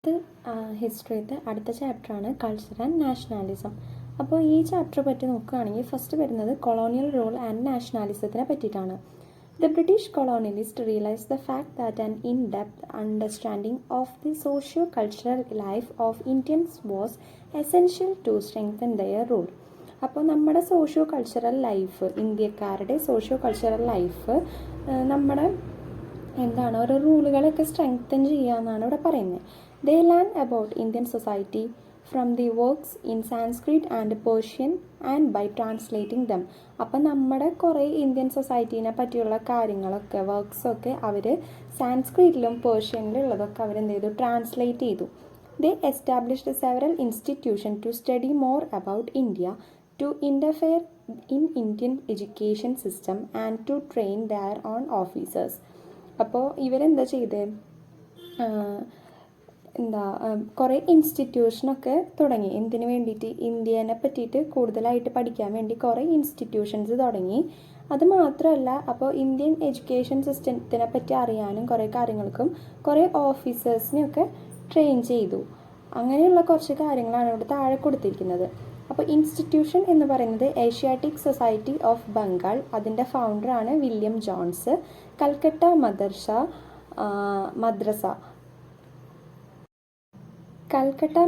10th ഹിസ്റ്ററിയത്തെ അടുത്ത ചാപ്റ്ററാണ് culture and nationalism. അപ്പോൾ ഈ ചാപ്റ്റർ പറ്റി നോക്കുകയാണെങ്കിൽ ഫസ്റ്റ് വരുന്നത് കൊളോണിയൽ റൂൾ ആൻഡ് നാഷണാലിസത്തിനെ പറ്റിയിട്ടാണ്. The British colonialist realise the fact that an in depth understanding of the socio cultural life of Indians was essential to strengthen their rule. അപ്പോൾ നമ്മുടെ socio cultural life, ഇന്ത്യക്കാരുടെ socio cultural life നമ്മുടെ ഓരോ റൂളുകളൊക്കെ strengthen ചെയ്യുക എന്നാണ് ഇവിടെ പറയുന്നത്. They learn about Indian society from the works in Sanskrit and Persian and by translating them. അപ്പം നമ്മുടെ കുറേ ഇന്ത്യൻ സൊസൈറ്റീനെ പറ്റിയുള്ള കാര്യങ്ങളൊക്കെ വർക്ക്സൊക്കെ അവർ സാൻസ്ക്രിറ്റിലും പേർഷ്യനിലും ഉള്ളതൊക്കെ അവരെന്ത് ചെയ്തു, ട്രാൻസ്ലേറ്റ് ചെയ്തു. They established several institution to study more about India, to interfere in Indian education system and to train their own officers. അപ്പോൾ ഇവരെന്താ ചെയ്തത്, കുറേ ഇൻസ്റ്റിറ്റ്യൂഷനൊക്കെ തുടങ്ങി. എന്തിനു വേണ്ടിയിട്ട്, ഇന്ത്യനെ പറ്റിയിട്ട് കൂടുതലായിട്ട് പഠിക്കാൻ വേണ്ടി കുറേ ഇൻസ്റ്റിറ്റ്യൂഷൻസ് തുടങ്ങി. അത് മാത്രമല്ല, അപ്പോൾ ഇന്ത്യൻ എഡ്യൂക്കേഷൻ സിസ്റ്റത്തിനെ പറ്റി അറിയാനും കുറേ കാര്യങ്ങൾക്കും കുറേ ഓഫീസേഴ്സിനെയൊക്കെ ട്രെയിൻ ചെയ്തു. അങ്ങനെയുള്ള കുറച്ച് കാര്യങ്ങളാണ് ഇവിടെ താഴെ കൊടുത്തിരിക്കുന്നത്. അപ്പോൾ ഇൻസ്റ്റിറ്റ്യൂഷൻ എന്ന് പറയുന്നത് ഏഷ്യാറ്റിക് സൊസൈറ്റി ഓഫ് ബംഗാൾ, അതിൻ്റെ ഫൗണ്ടറാണ് William Jones. Calcutta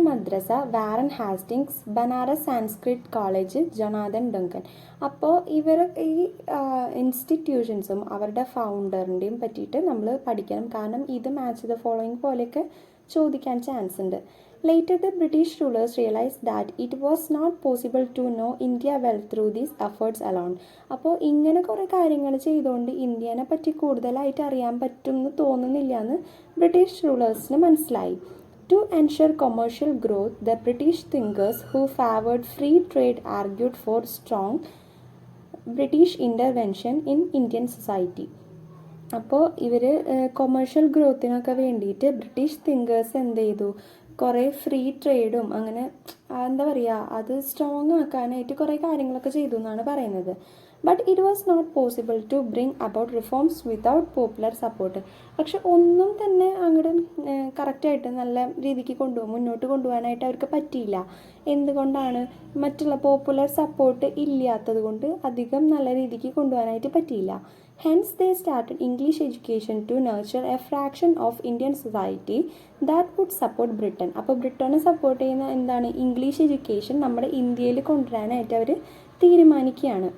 Madrasa Warren Hastings, Banaras Sanskrit college Jonathan Duncan. അപ്പോൾ ഈ ഇൻസ്റ്റിറ്റ്യൂഷൻസും അവരുടെ ഫൗണ്ടറിൻ്റെയും പറ്റിയിട്ട് നമ്മൾ പഠിക്കണം. കാരണം ഇത് മാച്ച് ദ ഫോളോയിങ് പോലെയൊക്കെ ചോദിക്കാൻ ചാൻസ് ഉണ്ട്. Later, the British rulers realized that it was not possible to know India well through these efforts alone. അപ്പോൾ ഇങ്ങനെ കുറേ കാര്യങ്ങൾ ചെയ്തുകൊണ്ട് ഇന്ത്യനെ പറ്റി കൂടുതലായിട്ട് അറിയാൻ പറ്റുമെന്ന് തോന്നുന്നില്ല എന്ന് ബ്രിട്ടീഷ് റൂളേഴ്സിന് മനസ്സിലായി. To ensure commercial growth, the British thinkers who favored free trade argued for strong British intervention in Indian society. അപ്പോൾ ഇവർ കൊമേഴ്ഷ്യൽ ഗ്രോത്തിനൊക്കെ വേണ്ടിയിട്ട് ബ്രിട്ടീഷ് തിങ്കേഴ്സ് എന്ത് ചെയ്തു, കുറേ ഫ്രീ ട്രേഡും അങ്ങനെ അത് സ്ട്രോങ് ആക്കാനായിട്ട് കുറേ കാര്യങ്ങളൊക്കെ ചെയ്തു എന്നാണ് പറയുന്നത്. But it was not possible to bring about reforms without popular support. പക്ഷെ ഒന്നും തന്നെ അങ്ങോട്ട് കറക്റ്റായിട്ട് നല്ല രീതിക്ക് മുന്നോട്ട് കൊണ്ടുപോകാനായിട്ട് അവർക്ക് പറ്റിയില്ല. എന്തുകൊണ്ടാണ്? മറ്റുള്ള പോപ്പുലർ സപ്പോർട്ട് ഇല്ലാത്തത് കൊണ്ട് അധികം നല്ല രീതിക്ക് കൊണ്ടുപോകാനായിട്ട് പറ്റിയില്ല. Hence, they started English education to nurture a fraction of Indian society that would support Britain. അപ്പോൾ ബ്രിട്ടനെ സപ്പോർട്ട് ചെയ്യുന്ന ഇംഗ്ലീഷ് എഡ്യൂക്കേഷൻ നമ്മുടെ ഇന്ത്യയിൽ കൊണ്ടുവരാനായിട്ട് അവർ തീരുമാനിക്കുകയാണ്.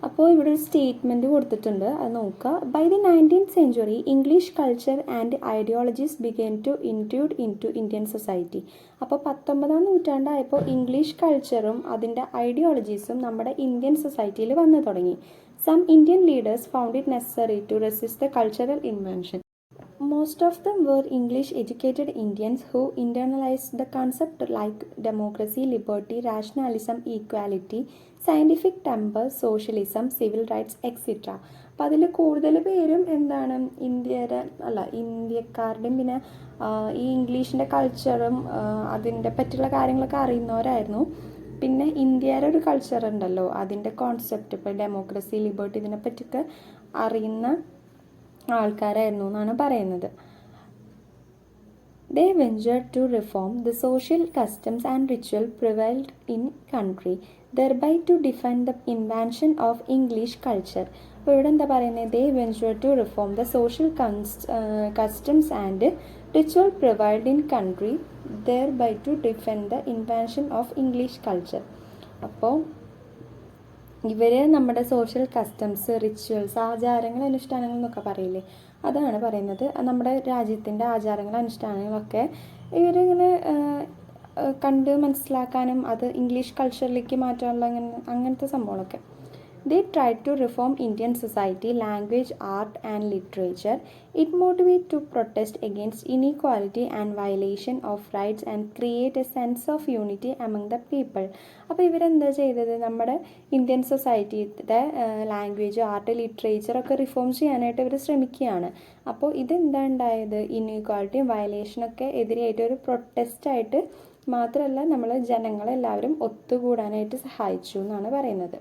അപ്പോൾ ഇവിടെ ഒരു സ്റ്റേറ്റ്മെൻറ്റ് കൊടുത്തിട്ടുണ്ട്, അത് നോക്കുക. By the 19th century, English culture and ideologies began to intrude into Indian society. അപ്പോൾ 19ാം നൂറ്റാണ്ടായപ്പോൾ ഇംഗ്ലീഷ് കൾച്ചറും അതിൻ്റെ ഐഡിയോളജീസും നമ്മുടെ ഇന്ത്യൻ സൊസൈറ്റിയിൽ വന്നു തുടങ്ങി. Some Indian leaders found it necessary to resist the cultural invasion. Most of them were English-educated Indians who internalized the concept like democracy, liberty, rationalism, equality, scientific temper, socialism, civil rights, etc. അപ്പോൾ അതിൽ കൂടുതൽ പേരും ഇന്ത്യക്കാരുടെയും പിന്നെ ഈ ഇംഗ്ലീഷിൻ്റെ കൾച്ചറും അതിൻ്റെ പറ്റിയുള്ള കാര്യങ്ങളൊക്കെ അറിയുന്നവരായിരുന്നു. പിന്നെ ഇന്ത്യയുടെ ഒരു കൾച്ചർ ഉണ്ടല്ലോ, അതിൻ്റെ കോൺസെപ്റ്റ്, ഇപ്പോൾ ഡെമോക്രസി, ലിബർട്ടി, ഇതിനെപ്പറ്റിയൊക്കെ അറിയുന്ന ആൾക്കാരായിരുന്നു എന്നാണ് പറയുന്നത്. They ventured to reform the social customs and ritual prevailed in country, thereby to defend the invention of English culture. അപ്പോൾ ഇവിടെ എന്താ പറയുന്നത്? They ventured to reform the social customs and ritual prevailed in country, thereby to defend the invention of English culture. അപ്പോൾ ഇവർ നമ്മുടെ social customs, rituals, ആചാരങ്ങൾ, അനുഷ്ഠാനങ്ങൾ എന്നൊക്കെ പറയില്ലേ, അതാണ് പറയുന്നത്. നമ്മുടെ രാജ്യത്തിൻ്റെ ആചാരങ്ങൾ, അനുഷ്ഠാനങ്ങളൊക്കെ ഇവരിങ്ങനെ കണ്ട് മനസ്സിലാക്കാനും അത് ഇംഗ്ലീഷ് കൾച്ചറിലേക്ക് മാറ്റാനുള്ള അങ്ങനത്തെ സംഭവങ്ങളൊക്കെ. They tried to reform Indian society, language, art and literature. It motivated to protest against inequality and violation of rights and create a sense of unity among the people. അപ്പോൾ ഇവരെന്താ ചെയ്തത്, നമ്മുടെ ഇന്ത്യൻ സൊസൈറ്റിയുടെ language, art, ലിറ്ററേച്ചറൊക്കെ reform ചെയ്യാനായിട്ട് ഇവർ ശ്രമിക്കുകയാണ്. അപ്പോൾ ഇതെന്താ ഉണ്ടായത്, ഇൻഇക്വാലിറ്റിയും വയലേഷനൊക്കെ എതിരെയായിട്ട് ഒരു പ്രൊട്ടസ്റ്റായിട്ട് മാത്രമല്ല നമ്മൾ ജനങ്ങളെല്ലാവരും ഒത്തുകൂടാനായിട്ട് സഹായിച്ചു എന്നാണ് പറയുന്നത്.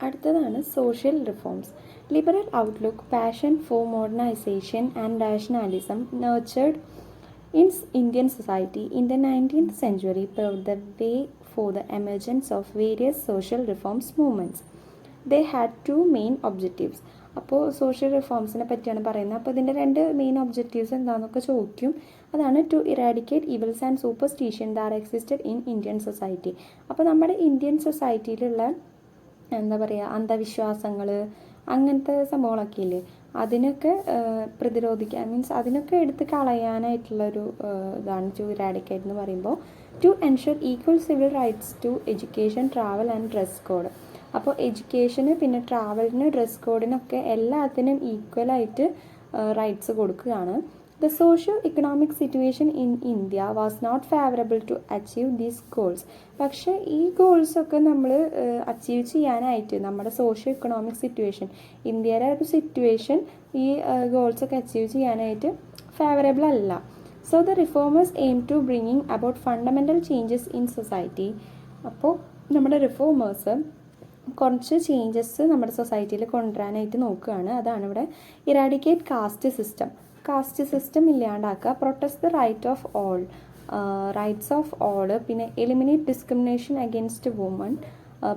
അടുത്തതാണ് social reforms. Liberal outlook, passion for modernization and nationalism nurtured in Indian society in the 19th century paved the way for the emergence of various social reforms movements. They had two main objectives. അപ്പോൾ social റിഫോംസിനെ പറ്റിയാണ് പറയുന്നത്. അപ്പോൾ ഇതിൻ്റെ രണ്ട് main objectives എന്താണെന്നൊക്കെ ചോദിക്കും. അതാണ് to eradicate evils and superstition that existed in Indian society. അപ്പോൾ നമ്മുടെ ഇന്ത്യൻ സൊസൈറ്റിയിലുള്ള എന്താ പറയുക അന്ധവിശ്വാസങ്ങൾ അങ്ങനത്തെ സംഭവങ്ങളൊക്കെ ഇല്ലേ, അതിനൊക്കെ പ്രതിരോധിക്കാൻ മീൻസ് അതിനൊക്കെ എടുത്ത് കളയാനായിട്ടുള്ളൊരു ഇതാണ് ടു ഇറാഡിക്കേറ്റ് എന്ന് പറയുമ്പോൾ. To ensure equal civil rights to education, travel and dress code. അപ്പോൾ എഡ്യൂക്കേഷന് പിന്നെ ട്രാവലിന് ഡ്രസ് കോഡിനൊക്കെ എല്ലാത്തിനും ഈക്വലായിട്ട് റൈറ്റ്സ് കൊടുക്കുകയാണ്. The socio-economic situation in India was not favorable to achieve these goals. പക്ഷേ ഈ ഗോൾസൊക്കെ നമ്മൾ അച്ചീവ് ചെയ്യാനായിട്ട് നമ്മുടെ സോഷ്യോ ഇക്കണോമിക് സിറ്റുവേഷൻ, ഇന്ത്യയുടെ ഒരു സിറ്റുവേഷൻ ഈ ഗോൾസൊക്കെ അച്ചീവ് ചെയ്യാനായിട്ട് ഫേവറബിൾ അല്ല. So the reformers aim to bringing about fundamental changes in society. അപ്പോൾ നമ്മുടെ റിഫോമേഴ്സ് കുറച്ച് ചേഞ്ചസ് നമ്മുടെ സൊസൈറ്റിയിൽ കൊണ്ടുവരാനായിട്ട് നോക്കുകയാണ്. അതാണ് ഇവിടെ eradicate caste system. Caste system ഇല്ലാണ്ടാക്കുക, protest the rights of all, പിന്നെ eliminate discrimination against woman,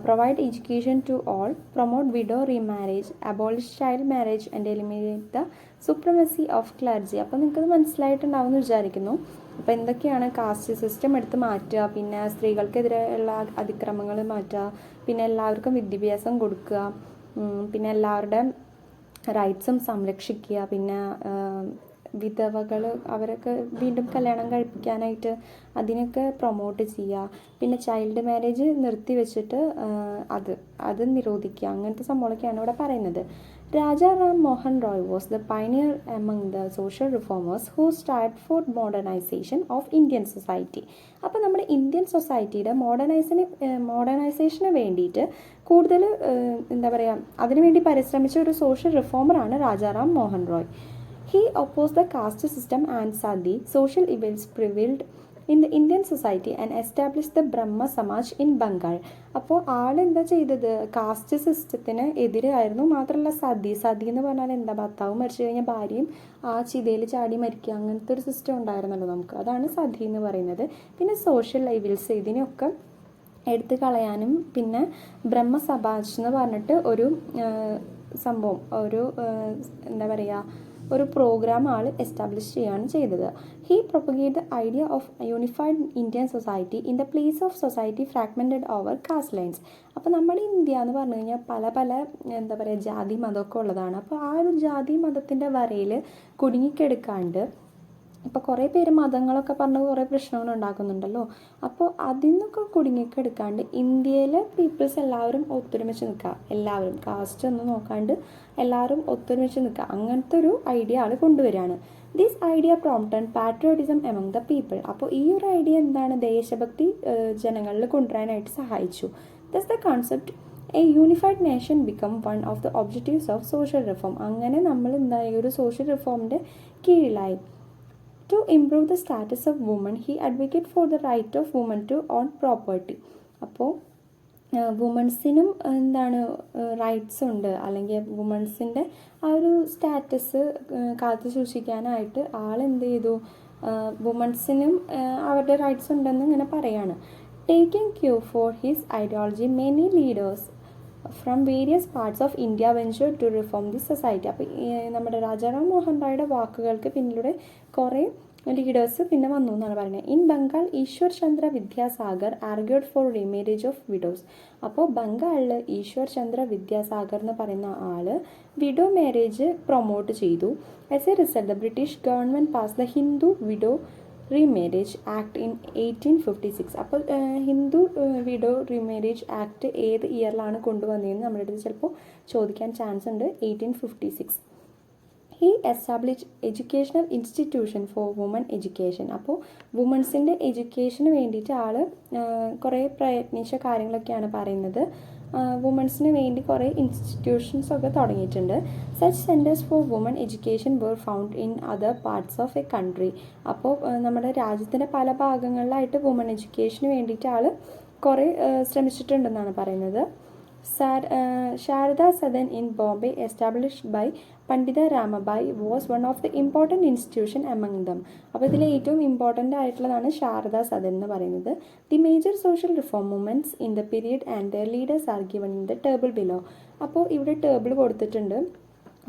provide education to all, promote widow remarriage, abolish child marriage and eliminate the supremacy of clergy. അപ്പോൾ നിങ്ങൾക്കത് മനസ്സിലായിട്ടുണ്ടാവും എന്ന് വിചാരിക്കുന്നു. അപ്പോൾ എന്തൊക്കെയാണ് കാസ്റ്റ് സിസ്റ്റം എടുത്ത് മാറ്റുക, പിന്നെ സ്ത്രീകൾക്കെതിരെയുള്ള അതിക്രമങ്ങൾ മാറ്റുക, പിന്നെ എല്ലാവർക്കും വിദ്യാഭ്യാസം കൊടുക്കുക, പിന്നെ എല്ലാവരുടെ റൈറ്റ്സും സംരക്ഷിക്കുക, പിന്നെ വിധവകൾ അവരൊക്കെ വീണ്ടും കല്യാണം കഴിപ്പിക്കാനായിട്ട് അതിനൊക്കെ പ്രൊമോട്ട് ചെയ്യുക, പിന്നെ ചൈൽഡ് മാരേജ് നിർത്തി വെച്ചിട്ട് അത് നിരോധിക്കുക, അങ്ങനത്തെ സംഭവമൊക്കെയാണ് ഇവിടെ പറയുന്നത്. Raja Ram Mohan Roy was the pioneer among the social reformers who start for modernisation of Indian society. അപ്പോൾ നമ്മുടെ ഇന്ത്യൻ സൊസൈറ്റിയുടെ മോഡേണൈസേഷന് വേണ്ടിയിട്ട് കൂടുതൽ എന്താ പറയുക അതിനുവേണ്ടി പരിശ്രമിച്ച ഒരു സോഷ്യൽ റിഫോമറാണ് Rajaram Mohan Roy. He opposed the caste system and Sadi social evils prevailed in the Indian society and established the Brahma Samaj in Bengal. അപ്പോൾ ആളെന്താ ചെയ്തത്, കാസ്റ്റ് സിസ്റ്റത്തിന് എതിരായിരുന്നു. മാത്രമല്ല സതി എന്ന് പറഞ്ഞാൽ എന്താ, ഭർത്താവ് മരിച്ചു കഴിഞ്ഞാൽ ഭാര്യയും ആ ചിതയിൽ ചാടി മരിക്കുക, അങ്ങനത്തെ ഒരു സിസ്റ്റം ഉണ്ടായിരുന്നല്ലോ നമുക്ക്, അതാണ് സതി എന്ന് പറയുന്നത്. പിന്നെ സോഷ്യൽ ഇവിൽസ് ഇതിനൊക്കെ എടുത്തു കളയാനും, പിന്നെ ബ്രഹ്മ സമാജ് എന്ന് പറഞ്ഞിട്ട് ഒരു സംഭവം, ഒരു എന്താ പറയുക ഒരു പ്രോഗ്രാം ആൾ എസ്റ്റാബ്ലിഷ് ചെയ്യുകയാണ് ചെയ്തത്. He propagate the idea of unified Indian society in the place of society fragmented over caste lines. അപ്പോൾ നമ്മുടെ ഇന്ത്യ എന്ന് പറഞ്ഞു കഴിഞ്ഞാൽ പല എന്താ പറയുക ജാതി മതമൊക്കെ ഉള്ളതാണ്. അപ്പോൾ ആ ഒരു ജാതി മതത്തിൻ്റെ വരയിൽ കുടുങ്ങിക്കെടുക്കാണ്ട്, ഇപ്പോൾ കുറേ പേര് മതങ്ങളൊക്കെ പറഞ്ഞ് കുറേ പ്രശ്നങ്ങൾ ഉണ്ടാക്കുന്നുണ്ടല്ലോ, അപ്പോൾ അതിൽ നിന്നൊക്കെ കുടുങ്ങിക്കെടുക്കാണ്ട് ഇന്ത്യയിലെ പീപ്പിൾസ് എല്ലാവരും ഒത്തൊരുമിച്ച് നിൽക്കുക, എല്ലാവരും കാസ്റ്റ് ഒന്നും നോക്കാണ്ട് എല്ലാവരും ഒത്തൊരുമിച്ച് നിൽക്കുക, അങ്ങനത്തെ ഒരു ഐഡിയ ആൾ കൊണ്ടുവരികയാണ്. This idea prompted patriotism among the people. അപ്പോൾ ഈ ഒരു ഐഡിയ എന്താണ്, ദേശഭക്തി ജനങ്ങളിൽ കൊണ്ടുവരാനായിട്ട് സഹായിച്ചു. Thus the concept a unified nation become one of the objectives of social reform. അങ്ങനെ നമ്മൾ എന്തായി ഒരു സോഷ്യൽ റിഫോമിൻ്റെ കീഴിലായി. To improve the status of women, he advocated for the right of women to own property. അപ്പോൾ വുമൺസിനും എന്താണ് rights ഉണ്ട്, അല്ലെങ്കിൽ വുമൺസിൻ്റെ ആ ഒരു സ്റ്റാറ്റസ് കാത്തു സൂക്ഷിക്കാനായിട്ട് ആളെന്ത് ചെയ്തു, വുമൺസിനും അവരുടെ റൈറ്റ്സ് ഉണ്ടെന്ന് ഇങ്ങനെ പറയാണ്. Taking cue for his ideology many leaders from various parts of India venture to reform the society. അപ്പോൾ നമ്മുടെ രാജാറാം മോഹൻ റോയുടെ വാക്കുകൾക്ക് പിന്നിലൂടെ കുറേ ലീഡേഴ്സ് പിന്നെ വന്നു എന്നാണ് പറയുന്നത്. In Bengal Ishwar Chandra Vidyasagar argued for remarriage of widows. അപ്പോൾ ബംഗാളിൽ ഈശ്വർ ചന്ദ്ര വിദ്യാസാഗർ എന്ന് പറയുന്ന ആൾ വിഡോ മാരേജ് പ്രൊമോട്ട് ചെയ്തു. As a result the British government pass the Hindu widow remarriage act in 1856. അപ്പോൾ ഹിന്ദു വിഡോ റീമാരേജ് ആക്ട് ഏത് ഇയറിലാണ് കൊണ്ടുവന്നതെന്ന് നമ്മുടെ അടുത്ത് ചിലപ്പോൾ ചോദിക്കാൻ ചാൻസ് ഉണ്ട്. 1856. He establish educational institution for woman education. അപ്പോൾ വുമൺസിൻ്റെ എഡ്യൂക്കേഷന് വേണ്ടിയിട്ട് ആൾ കുറേ പ്രയത്നിച്ച കാര്യങ്ങളൊക്കെയാണ് പറയുന്നത്. വുമൺസിന് വേണ്ടി കുറേ ഇൻസ്റ്റിറ്റ്യൂഷൻസൊക്കെ തുടങ്ങിയിട്ടുണ്ട്. Such centres for woman education were found in other parts of a country. അപ്പോൾ നമ്മുടെ രാജ്യത്തിൻ്റെ പല ഭാഗങ്ങളിലായിട്ട് വുമൺ എഡ്യൂക്കേഷന് വേണ്ടിയിട്ട് ആൾ കുറേ ശ്രമിച്ചിട്ടുണ്ടെന്നാണ് പറയുന്നത്. Sharda Sadan in Bombay, established by Pandita Ramabai, was one of the important institution among them. അപ്പോൾ ഇതിൽ ഏറ്റവും ഇമ്പോർട്ടൻ്റ് ആയിട്ടുള്ളതാണ് ശാരദ സദൻ എന്ന് പറയുന്നത്. The major social reform movements in the period and there leaders are given in the table below. അപ്പോൾ ഇവിടെ table കൊടുത്തിട്ടുണ്ട്,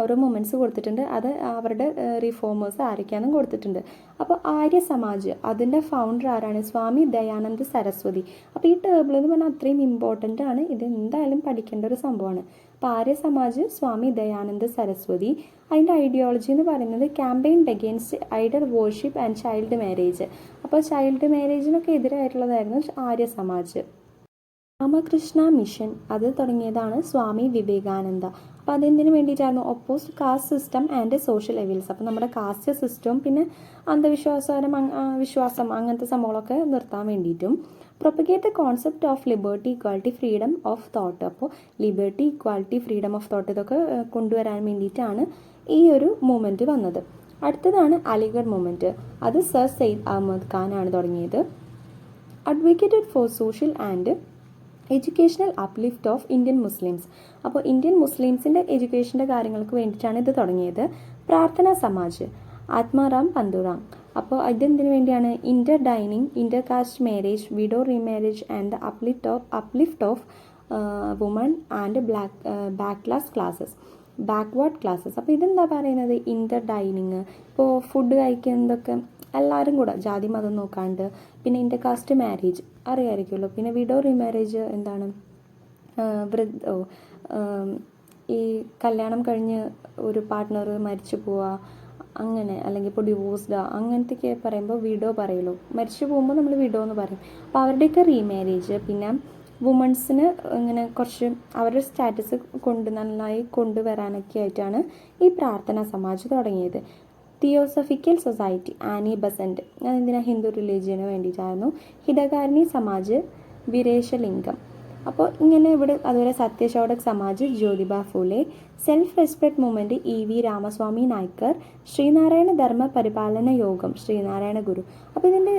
ഓരോ മൂമെൻറ്റ്സ് കൊടുത്തിട്ടുണ്ട്, അത് അവരുടെ റിഫോമേഴ്സ് ആരൊക്കെയാണെന്നും കൊടുത്തിട്ടുണ്ട്. അപ്പോൾ ആര്യ സമാജ് അതിൻ്റെ ഫൗണ്ടർ ആരാണ്? സ്വാമി ദയാനന്ദ സരസ്വതി. അപ്പോൾ ഈ ടേബിൾ എന്ന് പറഞ്ഞാൽ അത്രയും ഇമ്പോർട്ടൻ്റ് ആണ്, ഇത് എന്തായാലും പഠിക്കേണ്ട ഒരു സംഭവമാണ്. അപ്പോൾ ആര്യ സമാജ് സ്വാമി ദയാനന്ദ സരസ്വതി. അതിൻ്റെ ഐഡിയോളജി എന്ന് പറയുന്നത് campaigned against idol worship and child marriage. അപ്പോൾ ചൈൽഡ് മാരേജിനൊക്കെ എതിരായിട്ടുള്ളതായിരുന്നു ആര്യ സമാജ്. രാമകൃഷ്ണ മിഷൻ അത് തുടങ്ങിയതാണ് സ്വാമി വിവേകാനന്ദ. അപ്പോൾ അതെന്തിനു വേണ്ടിയിട്ടായിരുന്നു? Oppose caste system and social evils. അപ്പോൾ നമ്മുടെ കാസ്റ്റ് സിസ്റ്റവും പിന്നെ വിശ്വാസം അങ്ങനത്തെ സംഭവങ്ങളൊക്കെ നിർത്താൻ വേണ്ടിയിട്ടും. Propagate the concept of liberty, equality, freedom of thought. അപ്പോൾ liberty, equality, freedom of thought ഇതൊക്കെ കൊണ്ടുവരാൻ വേണ്ടിയിട്ടാണ് ഈ ഒരു മൂവ്മെൻറ്റ് വന്നത്. അടുത്തതാണ് അലിഗഡ് മൂവ്മെൻറ്റ്. അത് സർ സെയ്ദ് അഹമ്മദ് ഖാൻ ആണ് തുടങ്ങിയത്. Advocated for social and educational uplift of Indian Muslims. അപ്പോൾ ഇന്ത്യൻ മുസ്ലിംസിൻ്റെ എഡ്യൂക്കേഷൻ്റെ കാര്യങ്ങൾക്ക് വേണ്ടിയിട്ടാണ് ഇത് തുടങ്ങിയത്. പ്രാർത്ഥനാ സമാജ് ആത്മാറാം പന്തുറാം. അപ്പോൾ ഇതെന്തിനു വേണ്ടിയാണ്? Inter dining, inter caste marriage, widow remarriage and uplift of woman and backward classes. അപ്പോൾ ഇതെന്താ പറയുന്നത്? ഇൻ്റർ ഡൈനിങ്, ഇപ്പോൾ ഫുഡ് കഴിക്കുന്നതൊക്കെ എല്ലാവരും കൂടെ ജാതി മതം നോക്കാണ്ട്. പിന്നെ ഇൻ്റർ കാസ്റ്റ് മാരേജ് അറിയാമായിരിക്കുമല്ലോ. പിന്നെ വിഡോ റീമാരേജ് എന്താണ്? ഈ കല്യാണം കഴിഞ്ഞ് ഒരു പാർട്ട്ണർ മരിച്ചു പോവുക അങ്ങനെ, അല്ലെങ്കിൽ ഇപ്പോൾ ഡിവോഴ്സ്ഡ് അങ്ങനത്തെയൊക്കെ പറയുമ്പോൾ വിഡോ പറയുമല്ലോ. മരിച്ചു പോകുമ്പോൾ നമ്മൾ വിഡോ എന്ന് പറയും. അപ്പോൾ അവരുടെയൊക്കെ റീമാരേജ്, പിന്നെ വുമൺസിന് ഇങ്ങനെ കുറച്ച് അവരുടെ സ്റ്റാറ്റസ് നന്നായി കൊണ്ടുവരാനൊക്കെ ആയിട്ടാണ് ഈ പ്രാർത്ഥനാ സമാജ് തുടങ്ങിയത്. തിയോസഫിക്കൽ സൊസൈറ്റി ആനി ബസന്റ് അതെന്തിനാ? ഹിന്ദു റിലീജിയന് വേണ്ടിയിട്ടായിരുന്നു. ഹിതകാരിണി സമാജ് വിരേശലിംഗം. അപ്പോൾ ഇങ്ങനെ ഇവിടെ അതുപോലെ Satyashodhak Samaj Jyotiba Phule. Self respect movement EV Ramaswamy Naicker. Sree Narayana Dharma Paripalana Yogam Sreenarayana ഗുരു. അപ്പോൾ ഇതിൻ്റെ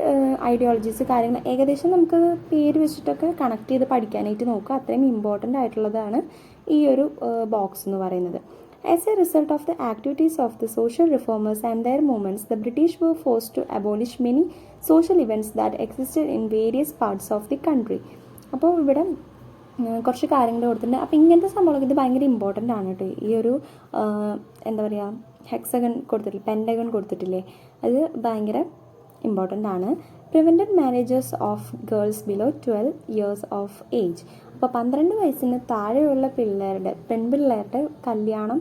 ഐഡിയോളജീസ് കാര്യങ്ങൾ ഏകദേശം നമുക്ക് പേര് വെച്ചിട്ടൊക്കെ കണക്ട് ചെയ്ത് പഠിക്കാനായിട്ട് നോക്കുക. അത്രയും ഇമ്പോർട്ടൻ്റ് ആയിട്ടുള്ളതാണ് ഈ ഒരു ബോക്സ് എന്ന് പറയുന്നത്. As a result of the activities of the social reformers and their movements, the British were forced to abolish many social events that existed in various parts of the country. അപ്പോൾ ഇവിടെ കുറച്ച് കാര്യങ്ങൾ കൊടുത്തിട്ടുണ്ട്. അപ്പോൾ ഇങ്ങനത്തെ സംഭവങ്ങളൊക്കെ ഇത് ഭയങ്കര ഇമ്പോർട്ടൻ്റ് ആണ് കേട്ടോ. ഈ ഒരു എന്താ പറയുക, ഹെക്സഗൺ കൊടുത്തിട്ടില്ലേ, പെൻഡഗൺ കൊടുത്തിട്ടില്ലേ, അത് ഭയങ്കര ഇമ്പോർട്ടൻ്റ് ആണ്. Prevented marriages of girls below 12 years of age. അപ്പോൾ 12 വയസ്സിന് താഴെയുള്ള പെൺപിള്ളേരുടെ കല്യാണം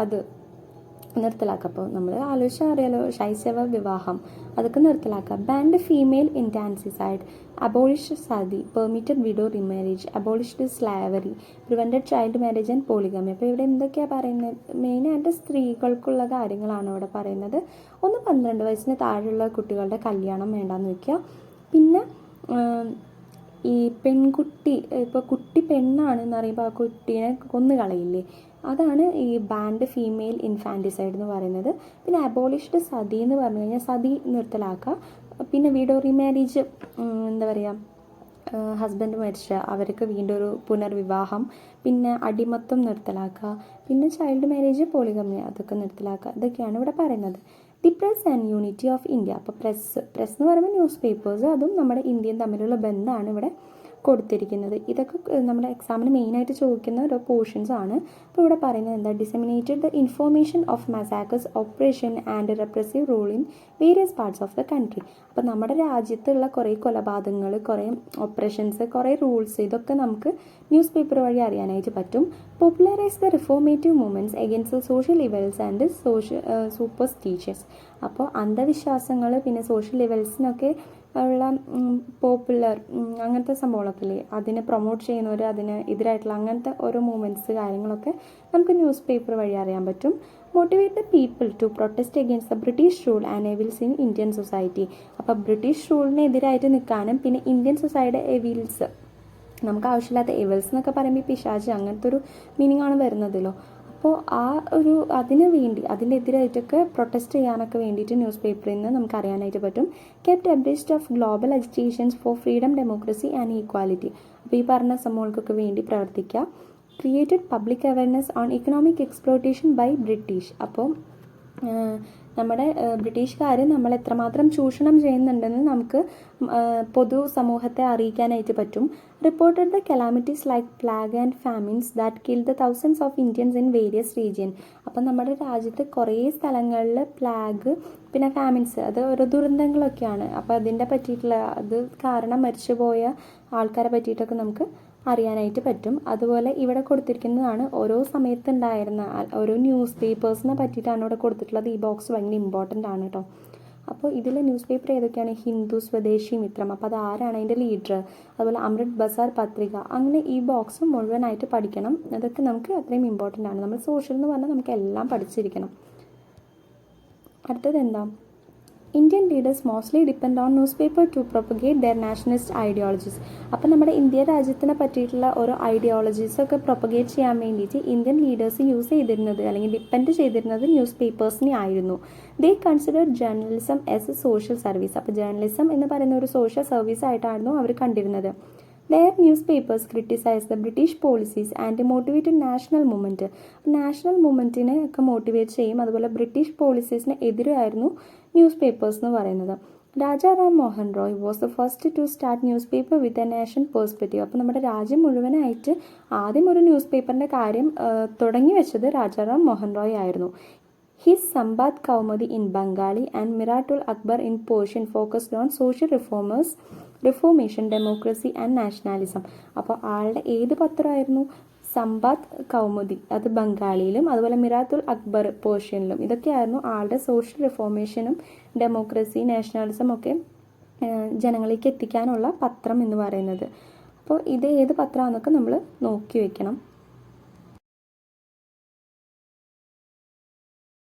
അത് നിർത്തലാക്കുക. അപ്പോൾ നമ്മൾ ആലോചിച്ചാൽ അറിയാലോ, ശൈശവ വിവാഹം അതൊക്കെ നിർത്തലാക്കുക. Banned female infanticide, abolished sati, permitted widow remarriage, abolished slavery, prevented child marriage and polygamy. അപ്പോൾ ഇവിടെ എന്തൊക്കെയാണ് പറയുന്നത്? മെയിനായിട്ട് സ്ത്രീകൾക്കുള്ള കാര്യങ്ങളാണ് ഇവിടെ പറയുന്നത്. 12 വയസ്സിന് താഴെയുള്ള കുട്ടികളുടെ കല്യാണം വേണ്ടാന്ന് വയ്ക്കുക. പിന്നെ ഈ പെൺകുട്ടി, ഇപ്പോൾ കുട്ടി പെണ്ണാണെന്ന് പറയുമ്പോൾ ആ കുട്ടീനെ കൊന്നുകളയില്ലേ, അതാണ് ഈ ബാൻഡ് ഫീമെയിൽ ഇൻഫാൻറ്റിസൈഡ് എന്ന് പറയുന്നത്. പിന്നെ അബോളിഷ്ഡ് സതി എന്ന് പറഞ്ഞു കഴിഞ്ഞാൽ സതി നിർത്തലാക്കുക. പിന്നെ വിഡോ റീമാരേജ്, എന്താ പറയുക, ഹസ്ബൻഡ് മരിച്ച അവർക്ക് വീണ്ടും ഒരു പുനർവിവാഹം. പിന്നെ അടിമത്തം നിർത്തലാക്കുക. പിന്നെ ചൈൽഡ് മാരേജ്, പോളിഗമി അതൊക്കെ നിർത്തലാക്കുക. ഇതൊക്കെയാണ് ഇവിടെ പറയുന്നത്. The press and unity of India. അപ്പോൾ പ്രസ് എന്ന് പറയുമ്പോൾ ന്യൂസ് പേപ്പേഴ്സ്, അതും നമ്മുടെ ഇന്ത്യയും തമ്മിലുള്ള ബന്ധമാണ് ഇവിടെ കൊടുത്തിരിക്കുന്നത്. ഇതൊക്കെ നമ്മുടെ എക്സാമിന് മെയിനായിട്ട് ചോദിക്കുന്ന ഓരോ പോർഷൻസ് ആണ്. അപ്പോൾ ഇവിടെ പറയുന്നത് എന്താ? Disseminated the information of massacres, operation and repressive rule in various parts of the country. അപ്പോൾ നമ്മുടെ രാജ്യത്തുള്ള കുറേ കൊലപാതകങ്ങൾ, കുറേ ഓപ്പറേഷൻസ്, കുറേ റൂൾസ്, ഇതൊക്കെ നമുക്ക് ന്യൂസ് പേപ്പർ വഴി അറിയാനായിട്ട് പറ്റും. Popularise the reformative movements against social evils and superstitious. അപ്പോൾ അന്ധവിശ്വാസങ്ങൾ പിന്നെ സോഷ്യൽ ഇവൽസിനൊക്കെ ഉള്ള പോപ്പുലർ അങ്ങനത്തെ സംഭവങ്ങളൊക്കെ ഇല്ലേ, അതിനെ പ്രൊമോട്ട് ചെയ്യുന്നവർ, അതിന് എതിരായിട്ടുള്ള അങ്ങനത്തെ ഓരോ മൂവ്മെൻറ്റ്സ് കാര്യങ്ങളൊക്കെ നമുക്ക് ന്യൂസ് പേപ്പർ വഴി അറിയാൻ പറ്റും. Motivate the people to protest against the British rule and evils in Indian society. അപ്പോൾ ബ്രിട്ടീഷ് റൂളിനെതിരായിട്ട് നിൽക്കാനും പിന്നെ ഇന്ത്യൻ സൊസൈറ്റിയുടെ നമുക്ക് ആവശ്യമില്ലാത്ത എവിൽസ് എന്നൊക്കെ പറയുമ്പോൾ പിശാച് അങ്ങനത്തെ ഒരു മീനിങ് ആണ് വരുന്നതല്ലോ. അപ്പോൾ അതിനെതിരായിട്ടൊക്കെ പ്രൊട്ടസ്റ്റ് ചെയ്യാനൊക്കെ വേണ്ടിയിട്ട് ന്യൂസ് പേപ്പറിൽ നിന്ന് നമുക്ക് അറിയാനായിട്ട് പറ്റും. Kept abreast of global agitations for freedom, democracy and equality. അപ്പോൾ ഈ പറഞ്ഞ സംഭവങ്ങൾക്കൊക്കെ വേണ്ടി പ്രവർത്തിക്കുക. Created public awareness on economic exploitation by British. അപ്പോൾ നമ്മുടെ ബ്രിട്ടീഷുകാർ നമ്മൾ എത്രമാത്രം ചൂഷണം ചെയ്യുന്നുണ്ടെന്ന് നമുക്ക് പൊതുസമൂഹത്തെ അറിയിക്കാനായിട്ട് പറ്റും. Reported the calamities like plague and famines that kill the thousands of Indians in various region. അപ്പം നമ്മുടെ രാജ്യത്ത് കുറേ സ്ഥലങ്ങളിൽ പ്ലാഗ്, പിന്നെ ഫാമിൻസ്, അത് ഓരോ ദുരന്തങ്ങളൊക്കെയാണ്. അപ്പോൾ അതിൻ്റെ പറ്റിയിട്ടുള്ള അത് കാരണം മരിച്ചുപോയ ആൾക്കാരെ പറ്റിയിട്ടൊക്കെ നമുക്ക് അറിയാനായിട്ട് പറ്റും. അതുപോലെ ഇവിടെ കൊടുത്തിരിക്കുന്നതാണ് ഓരോ സമയത്തുണ്ടായിരുന്ന ഓരോ ന്യൂസ് പേപ്പേഴ്സിനെ പറ്റിയിട്ടാണ് ഇവിടെ കൊടുത്തിട്ടുള്ളത്. ഈ ബോക്സ് ഭയങ്കര ഇമ്പോർട്ടൻ്റ് ആണ് കേട്ടോ. അപ്പോൾ ഇതിൽ ന്യൂസ് പേപ്പർ ഏതൊക്കെയാണ്? ഹിന്ദു, സ്വദേശി, മിത്രം, അപ്പോൾ അത് ആരാണ് അതിൻ്റെ ലീഡർ, അതുപോലെ അമൃത് ബസാർ പത്രിക, അങ്ങനെ ഈ ബോക്സ് മുഴുവനായിട്ട് പഠിക്കണം. അതൊക്കെ നമുക്ക് അത്രയും ഇമ്പോർട്ടൻ്റ് ആണ്. നമ്മൾ സോഷ്യൽ എന്ന് പറഞ്ഞാൽ നമുക്ക് എല്ലാം പഠിച്ചിരിക്കണം. അടുത്തത് എന്താ? Indian leaders mostly depend on newspaper to propagate their nationalist ideologies. അപ്പോൾ നമ്മുടെ ഇന്ത്യ രാജ്യത്തിനെ പറ്റിയിട്ടുള്ള ഓരോ ഐഡിയോളജീസൊക്കെ പ്രൊപ്പഗേറ്റ് ചെയ്യാൻ വേണ്ടിയിട്ട് ഇന്ത്യൻ ലീഡേഴ്സ് യൂസ് ചെയ്തിരുന്നത് അല്ലെങ്കിൽ ഡിപ്പെൻഡ് ചെയ്തിരുന്നത് ന്യൂസ് പേപ്പേഴ്സിനെ ആയിരുന്നു. ദേ consider journalism as A social service. അപ്പോൾ ജേർണലിസം എന്ന് പറയുന്ന ഒരു സോഷ്യൽ സർവീസ് ആയിട്ടായിരുന്നു അവർ കണ്ടിരുന്നത്. Their newspapers criticized the British policies and motivated national movement. National മൂവ്മെൻറ്റിനെ ഒക്കെ മോട്ടിവേറ്റ് ചെയ്യും. അതുപോലെ ബ്രിട്ടീഷ് പോളിസീസിന് എതിരായിരുന്നു ന്യൂസ് പേപ്പേഴ്സ് എന്ന് പറയുന്നത്. Rajaram Mohan Roy was the first to start news paper with a nation perspective. അപ്പോൾ നമ്മുടെ രാജ്യം മുഴുവനായിട്ട് ആദ്യം ഒരു ന്യൂസ് പേപ്പറിൻ്റെ കാര്യം തുടങ്ങി വെച്ചത് രാജാറാം മോഹൻ റോയ് ആയിരുന്നു. His Sambad Kaumudi in Bengali and Miratul Akbar in Persian focused on social reformation, democracy and nationalism. അപ്പോൾ ആളുടെ ഏത് പത്രമായിരുന്നു? സമ്പാദ് കൗമുദി, അത് ബംഗാളിയിലും അതുപോലെ മിറാത്തുൽ അക്ബർ പേർഷ്യനിലും. ഇതൊക്കെയായിരുന്നു ആളുടെ സോഷ്യൽ റിഫോർമേഷനും ഡെമോക്രസി, നാഷണാലിസം ഒക്കെ ജനങ്ങളിലേക്ക് എത്തിക്കാനുള്ള പത്രം എന്ന് പറയുന്നത്. അപ്പോൾ ഇത് ഏത് പത്രമാണെന്നൊക്കെ നമ്മൾ നോക്കി വെക്കണം.